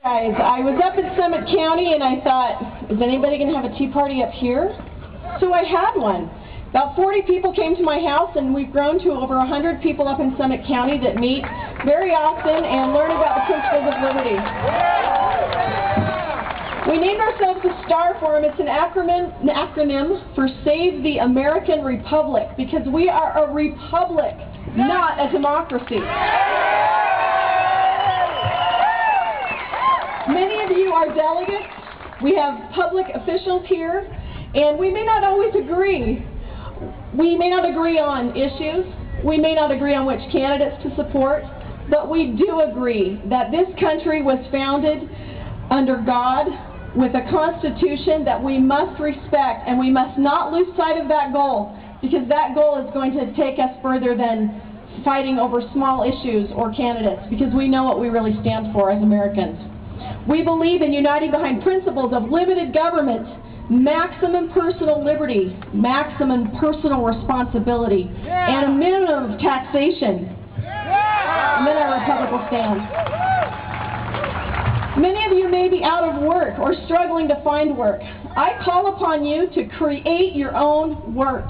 Guys, I was up in Summit County and I thought, is anybody going to have a tea party up here? So I had one. About 40 people came to my house, and we've grown to over 100 people up in Summit County that meet very often and learn about the principles of liberty. We named ourselves the STAR Forum. It's an acronym for Save the American Republic, because we are a republic, not a democracy. Many of you are delegates. We have public officials here, and we may not always agree. We may not agree on issues. We may not agree on which candidates to support, but we do agree that this country was founded under God with a constitution that we must respect, and we must not lose sight of that goal, because that goal is going to take us further than fighting over small issues or candidates, because we know what we really stand for as Americans. We believe in uniting behind principles of limited government, maximum personal liberty, maximum personal responsibility, and a minimum of taxation. And then our republic will stand. Many of you may be out of work or struggling to find work. I call upon you to create your own work.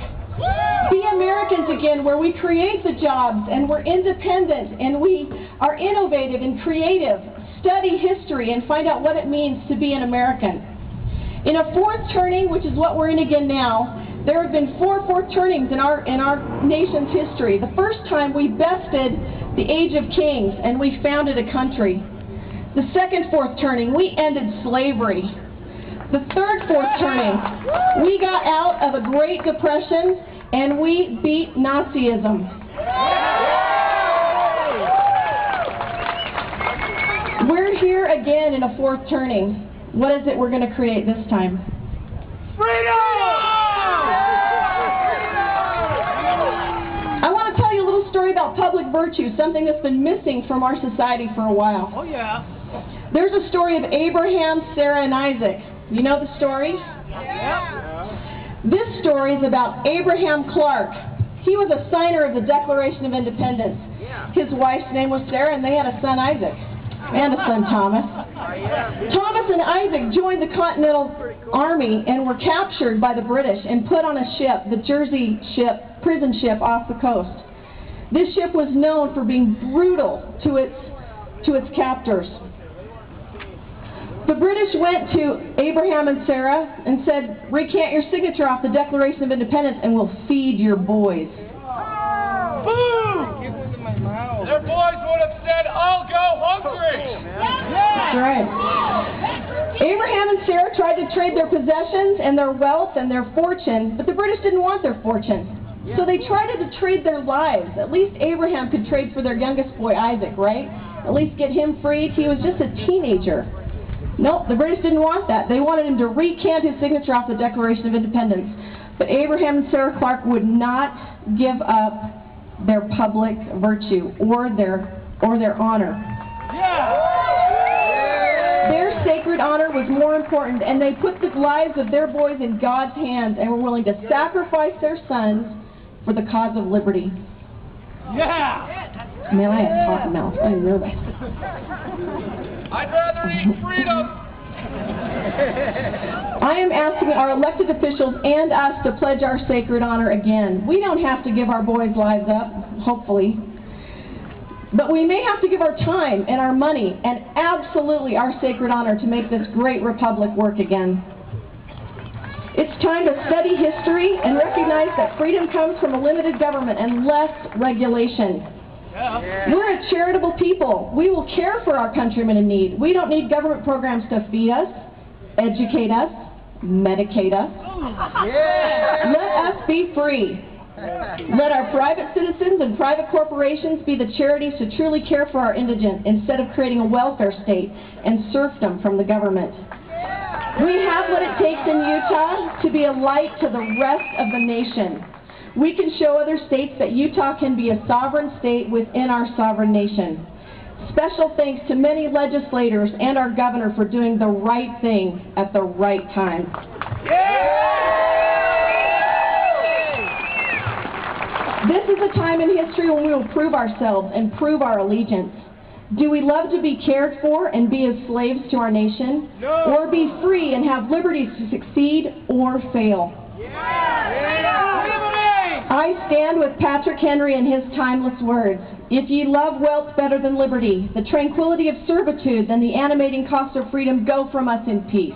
Be Americans again, where we create the jobs and we're independent and we are innovative and creative. Study history and find out what it means to be an American. In a fourth turning, which is what we're in again now, there have been fourth turnings in our nation's history. The first time we bested the age of kings and we founded a country. The second fourth turning, we ended slavery. The third fourth turning, we got out of a Great Depression and we beat Nazism. We're here again in a fourth turning. What is it we're going to create this time? Freedom! I want to tell you a little story about public virtue, something that's been missing from our society for a while. Oh, yeah. There's a story of Abraham, Sara, and Isaac. You know the story? Yeah. This story is about Abraham Clark. He was a signer of the Declaration of Independence. His wife's name was Sara, and they had a son, Isaac. And a son, Thomas. Thomas and Isaac joined the Continental Army and were captured by the British and put on a ship, the Jersey ship, prison ship off the coast. This ship was known for being brutal to its captors. The British went to Abraham and Sara and said, recant your signature off the Declaration of Independence and we'll feed your boys. Boom! Their boys would have said, I'll go hungry. That's right. Abraham and Sara tried to trade their possessions and their wealth and their fortune, but the British didn't want their fortune. So they tried to trade their lives. At least Abraham could trade for their youngest boy, Isaac, right? At least get him freed. He was just a teenager. Nope, the British didn't want that. They wanted him to recant his signature off the Declaration of Independence. But Abraham and Sara Clark would not give up their public virtue or their honor. Their sacred honor was more important, and they put the lives of their boys in God's hands and were willing to sacrifice their sons for the cause of liberty. Yeah! Man, I have to talk now. I'm nervous. I'd rather eat freedom. I am asking our elected officials and us to pledge our sacred honor again. We don't have to give our boys' lives up, hopefully. But we may have to give our time and our money and absolutely our sacred honor to make this great republic work again. It's time to study history and recognize that freedom comes from a limited government and less regulation. We're a charitable people. We will care for our countrymen in need. We don't need government programs to feed us, educate us, medicate us. Let us be free. Let our private citizens and private corporations be the charities to truly care for our indigent instead of creating a welfare state and serfdom from the government. We have what it takes in Utah to be a light to the rest of the nation. We can show other states that Utah can be a sovereign state within our sovereign nation. Special thanks to many legislators and our governor for doing the right thing at the right time. This is a time in history when we will prove ourselves and prove our allegiance. Do we love to be cared for and be as slaves to our nation? No. Or be free and have liberties to succeed or fail? I stand with Patrick Henry and his timeless words. If ye love wealth better than liberty, the tranquility of servitude than the animating cost of freedom, go from us in peace.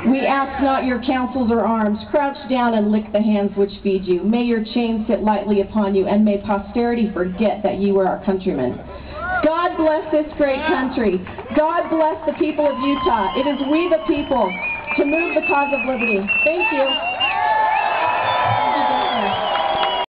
We ask not your counsels or arms. Crouch down and lick the hands which feed you. May your chains sit lightly upon you, and may posterity forget that you were our countrymen. God bless this great country. God bless the people of Utah. It is we the people to move the cause of liberty. Thank you.